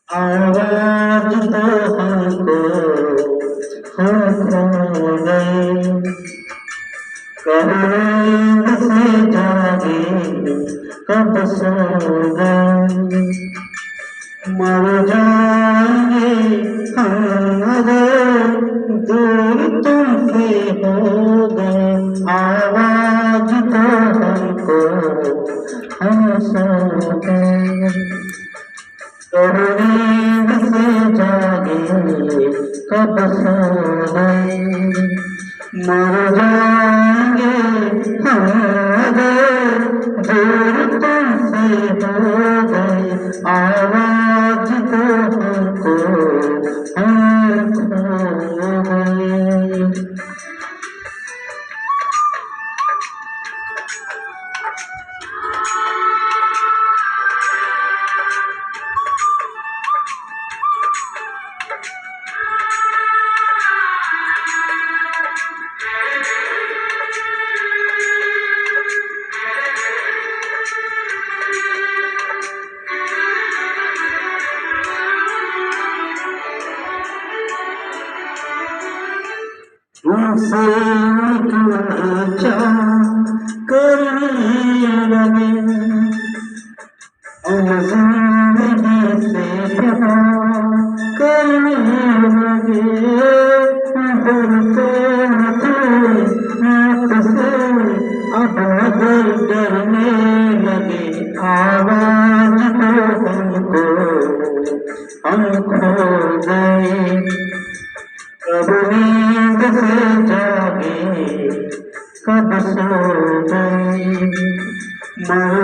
आवाज दो हमको हो गई कब से जागे कब सो गए मर जाएंगे हम अगर दूर तुमसे हो गए आवाज दो हमको हम सो गए नींद से जागे कब सो गए मर जाएंगे हम अगर दूर तुमसे हो गए आवाज दो हमको हम खो गए तुमसे क्या करने लगे जिंदगी से प्यार करने लगे डरते मुझसे अब अगर डरने लगे आवाज दो हमको हम खो गए कब नींद से जागे कब सो गए मर